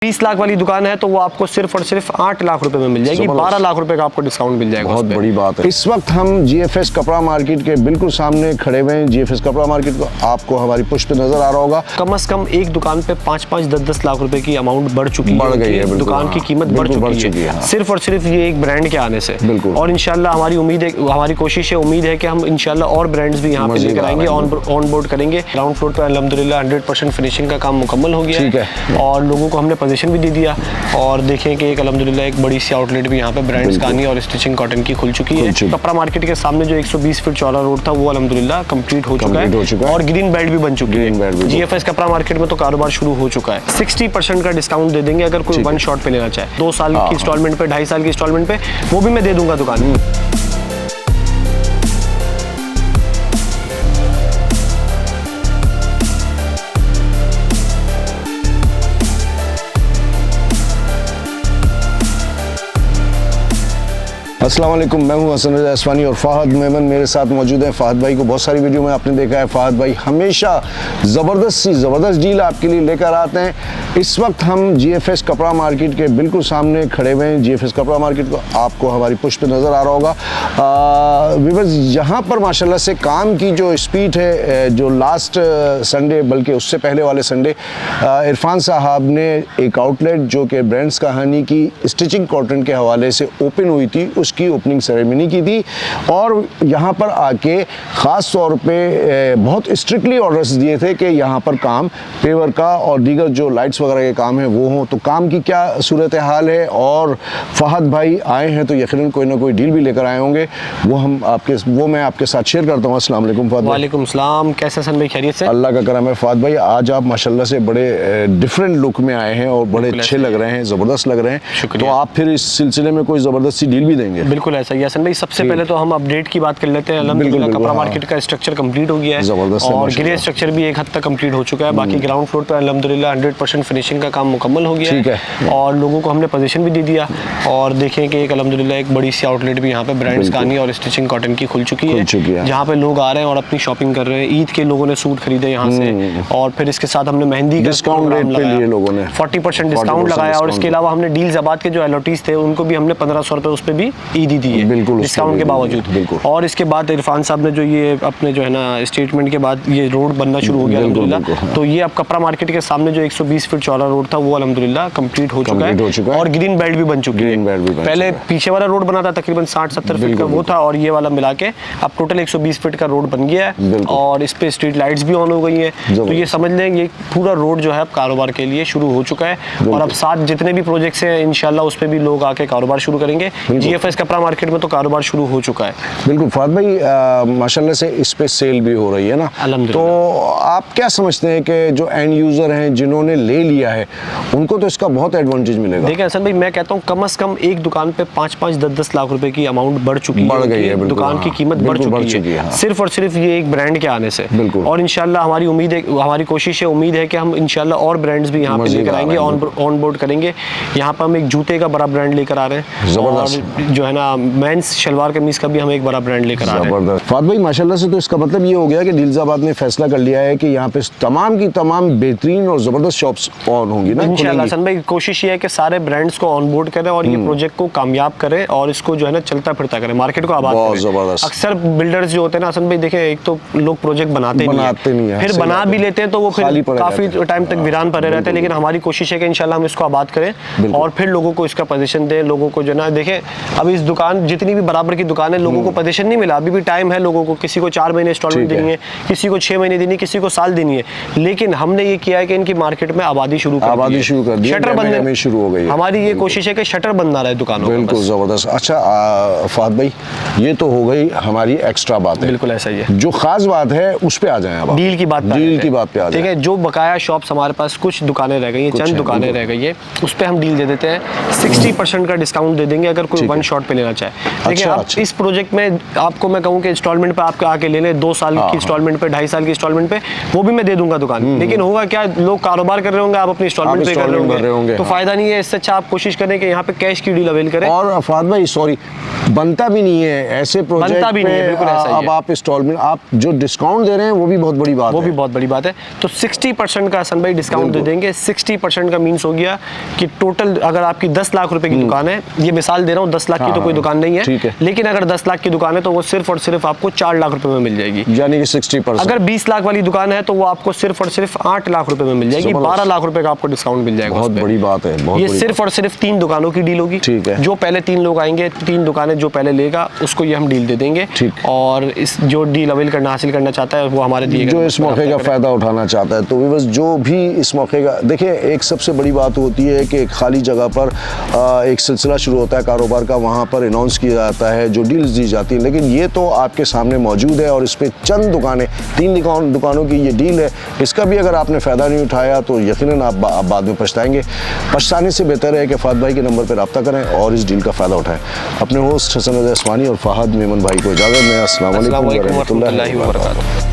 20 लाख वाली दुकान है तो वो आपको सिर्फ और सिर्फ 8 लाख रुपए में मिल जाएगी। 12 लाख रुपए का आपको डिस्काउंट मिल जाएगा। बहुत बड़ी बात है। इस वक्त हम जीएफएस कपड़ा मार्केट के बिल्कुल सामने खड़े हुए हैं। जीएफएस कपड़ा मार्केट को आपको हमारी पुश पे नजर आ रहा होगा। कम से कम एक दुकान पे 5-5, 10-10 लाख रुपए की अमाउंट बढ़ गई है। दुकान की कीमत बढ़ चुकी है सिर्फ और सिर्फ ये एक ब्रांड के आने से। और इंशाल्लाह हमारी उम्मीद है, हमारी कोशिश है, उम्मीद है कि हम इंशाल्लाह और ब्रांड्स भी यहाँ पे लेकर आएंगे, ऑन बोर्ड करेंगे। ग्राउंड फ्लोर पे अल्हम्दुलिल्लाह 100% फिनिशिंग का काम मुकम्मल हो गया है और लोगों को हमने पोजीशन भी दे दिया। और देखें कि एक अल्हम्दुलिल्लाह एक बड़ी सी आउटलेट भी यहाँ पे ब्रांड्स गानी और स्टिचिंग कॉटन की खुल चुकी है। कपड़ा मार्केट के सामने जो 120 फीट चौड़ा रोड था वो अल्हम्दुलिल्लाह कंप्लीट हो चुका है और ग्रीन बेल्ट भी बन चुकी है। जीएफएस कपड़ा मार्केट में तो कारोबार शुरू हो चुका है। 60% का डिस्काउंट दे देंगे अगर कोई वन शॉट पे लेना चाहे। 2 साल की इंस्टॉलमेंट पे, 2.5 साल की इंस्टॉलमेंट पे, वो भी मैं दे दूंगा दुकान में। अस्सलाम वालेकुम, मैं हूं हसन रज़ा अस्वानी और फ़हद मेमन मेरे साथ मौजूद हैं। फ़हद भाई को बहुत सारी वीडियो में आपने देखा है। फ़हद भाई हमेशा ज़बरदस्त डील आपके लिए लेकर आते हैं। इस वक्त हम जीएफएस कपड़ा मार्केट के बिल्कुल सामने खड़े हुए हैं। जीएफएस कपड़ा मार्केट को आपको हमारी पुश पे नज़र आ रहा होगा। व्यूअर्स, यहाँ पर माशाल्लाह से काम की जो स्पीड है, जो लास्ट संडे बल्कि उससे पहले वाले संडे इरफान साहब ने एक आउटलेट जो कि ब्रांड्स कहानी की स्टिचिंग कॉटन के हवाले से ओपन हुई थी, उसकी ओपनिंग सेरेमनी की थी। और यहाँ पर आके ख़ास तौर पे बहुत स्ट्रिक्टली ऑर्डर्स दिए थे कि यहाँ पर काम पेवर का और दीगर जो लाइट्स वगैरह के काम है वो हों। तो काम की क्या सूरत हाल है और फ़हद भाई आए हैं तो यकीनन कोई ना कोई डील भी लेकर आए होंगे, वो मैं आपके साथ शेयर करता हूँ। अस्सलाम वालेकुम फ़हद भाई। वालेकुम सलाम, कैसे हसन भाई, खैरियत से? अल्लाह का करम है। फ़हद भाई आज आप माशाल्लाह से बड़े डिफरेंट लुक में आए हैं और बड़े अच्छे लग रहे हैं, ज़बरदस्त लग रहे हैं। तो आप फिर इस सिलसिले में कोई ज़बरदस्त सी डील भी देंगे? बिल्कुल ऐसा ही हसन भाई। सबसे पहले तो हम अपडेट की बात कर लेते हैं। अल्हम्दुलिल्लाह कपड़ा मार्केट का स्ट्रक्चर कंप्लीट हो गया है और ग्रे स्ट्रक्चर भी एक हद तक कंप्लीट हो चुका है। बाकी ग्राउंड फ्लोर पे अल्हम्दुलिल्लाह 100% फिनिशिंग का काम मुकम्मल हो गया है और लोगों को हमने पोजीशन भी दे दिया। और देखें कि एक अल्हम्दुलिल्लाह एक बड़ी सी आउटलेट भी यहाँ पे ब्रांड्स गानी और स्टिचिंग कॉटन की खुल चुकी है, जहाँ पे लोग आ रहे हैं और अपनी शॉपिंग कर रहे हैं। ईद के लोगों ने सूट खरीदे यहाँ से और फिर इसके साथ हमने मेहंदी का डिस्काउंट रेट पे लिए लोगों ने 40% डिस्काउंट लगाया। और इसके अलावा हमने डील्स आबाद के जो एलओटीज थे उनको भी हमने 1500 रुपए उस पर भी ईदी दी है डिस्काउंट के बावजूद। और इसके बाद इरफान साहब ने जो ये अपने जो है ना स्टेटमेंट के बाद ये रोड बनना शुरू हो गया अल्हम्दुलिल्लाह। तो ये अब कपड़ा मार्केट के सामने जो 120 फीट चौड़ा रोड था वो अल्हम्दुलिल्लाह कंप्लीट हो चुका है और ग्रीन बेल्ट भी बन चुकी है। पहले पीछे वाला रोड बना था तकरीबन 60-70 फीट का वो था और ये वाला मिला के अब टोटल 120 फीट का रोड बन गया है और इस पे स्ट्रीट लाइट्स भी ऑन हो गई है। तो ये समझ लें ये पूरा रोड जो है अब कारोबार के लिए शुरू हो चुका है और अब साथ जितने भी प्रोजेक्ट्स हैं इंशाल्लाह उस पे भी लोग आके कारोबार शुरू करेंगे। जीएफएस कपड़ा मार्केट में तो कारोबार शुरू हो चुका है। बिल्कुल फ़हद भाई, माशाल्लाह से इस पे सेल भी हो रही है ना, तो आप क्या समझते हैं कि जो एंड यूजर हैं जिन्होंने ले लिया है उनको तो इसका बहुत एडवांटेज मिलेगा? देखिए हसन भाई, मैं कहता हूँ कम से कम एक दुकान पे 5-5, 10-10 लाख रुपए की अमाउंट बढ़ गई है। दुकान की कीमत बढ़ चुकी है सिर्फ और सिर्फ ये एक ब्रांड के आने से। और इंशाल्लाह हमारी उम्मीद है, हमारी कोशिश है, उम्मीद है कि हम इंशाल्लाह और ब्रांड्स भी यहाँ पे लेकर आएंगे, ऑन बोर्ड करेंगे। यहाँ पर हम एक जूते का बड़ा ब्रांड लेकर आ रहे हैं और जो है ना मेंस शलवार कमीज का भी हम एक बड़ा ब्रांड लेकर आ रहे हैं। फ़हद भाई माशाल्लाह से तो इसका मतलब ये हो गया कि डील्साबाद ने फैसला कर लिया है कि यहाँ पे तमाम की तमाम बेहतरीन और ज़बरदस्त शॉप्स ऑन होंगी ना इंशाल्लाह। हसन भाई कोशिश ये है कि सारे ब्रांड्स को ऑन बोर्ड करें और ये प्रोजेक्ट को कामयाब करें और इसको जो है ना चलता फिरता करें, मार्केट को आबाद करें। अक्सर बिल्डर्स जो होते हैं ना हसन भाई, देखें एक तो लोग प्रोजेक्ट बनाते नहीं है, फिर बना भी लेते हैं तो वो फिर काफी टाइम तक वीरान पड़े रहते हैं। लेकिन हमारी कोशिश है कि इंशाल्लाह हम इसको आबाद करें और फिर लोगों को इसका पोजीशन दें। लोगों को जो है ना देखें, अब इस दुकान जितनी भी बराबर की दुकान है लोगों को पोजीशन नहीं मिला, अभी भी टाइम है लोगों को। किसी को 4 महीने इंस्टॉलमेंट देनी है, किसी को 6 महीने देनी है, किसी को साल देनी है। लेकिन हमने ये किया है कि इनकी मार्केट में आबादी शुरू कर दी, शटर बंद शुरू हो गई। हमारी ये कोशिश है कि शटर बंद ना रहे दुकानों में। बिल्कुल ज़बरदस्त। अच्छा फ़हद भाई, ये तो हो गई हमारी एक्स्ट्रा बात है। बिल्कुल ऐसा ही है। जो खास बात है उस पे आ जाएं अब, डील की बात पे आ जाए। ठीक है, जो बकाया शॉप्स हमारे पास कुछ दुकानें रह गई हैं, चंद दुकानें रह गई है, उस पे हम डील दे देते हैं। 60% का डिस्काउंट दे देंगे अगर कोई वन शॉट पे लेना चाहे। देखिए आप इस प्रोजेक्ट में आपको मैं कहूँ कि इंस्टॉलमेंट पे आपके आके ले लें, 2 साल की इंस्टॉलमेंट पे, 2.5 साल की इंस्टॉलमेंट पे, वो भी मैं दे दूंगा दुकान। लेकिन होगा क्या, लोग कारोबार कर रहे होंगे, आप अपनी इंस्टॉलमेंट पे कर installment रहे होंगे तो फायदा नहीं है। इससे अच्छा आप कोशिश करें कि यहाँ पे कैश की डील अवेल करें। और फहद भाई सॉरी, बनता भी नहीं है ऐसे प्रोजेक्ट बनता भी नहीं है, बिल्कुल ऐसा ही अब है। आप इंस्टॉलमेंट, आप जो डिस्काउंट दे रहे हैं वो भी बहुत बड़ी बात वो है। भी बहुत बड़ी बात है। तो 60% का हसन भाई डिस्काउंट दे देंगे। 60% का मीन्स हो गया कि टोटल अगर आपकी 10 लाख रुपए की दुकान है, ये मिसाल दे रहा हूँ, 10 लाख की तो कोई दुकान नहीं है, लेकिन अगर 10 लाख की दुकान है तो वो सिर्फ और सिर्फ आपको 4 लाख रुपए में मिल जाएगी, यानी कि 60%। अगर 20 लाख वाली दुकान है तो वो आपको सिर्फ और सिर्फ 8 लाख रुपए में मिल जाएगी, 12 लाख रुपए का आपको डिस्काउंट मिल जाएगा। बहुत बड़ी बात है, बहुत ये बड़ी सिर्फ और सिर्फ 3 दुकानों की डील होगी। ठीक है। जो पहले 3 लोग आएंगे, 3 दुकानें जो पहले लेगा उसको ये हम डील दे देंगे। ठीक। और इस जो डील अवेल करना हासिल करना चाहता है वो हमारे दिए गए जो इस मौके का फ़ायदा उठाना चाहता है, तो बस जो भी इस मौके का, देखिए एक सबसे बड़ी बात होती है कि एक खाली जगह पर एक सिलसिला शुरू होता है कारोबार का, वहाँ पर अनाउंस किया जाता है, जो डील्स दी जाती हैं, लेकिन ये तो आपके सामने मौजूद है और इस पर चंद दुकानें, 3 दुकानों की ये डील है। इसका भी अगर आपने फ़ायदा नहीं उठाया तो यकीनन आप बाद में पछताएंगे। पछताने से बेहतर है कि फहद भाई के नंबर पर रब्ता करें और इस डील का फ़ायदा उठाएं। अपने होस्ट हसन रज़ा अस्मानी और फ़हद मेमन भाई को इजाज़त दें। अस्सलाम वालेकुम व रहमतुल्लाहि व बरकातुहू।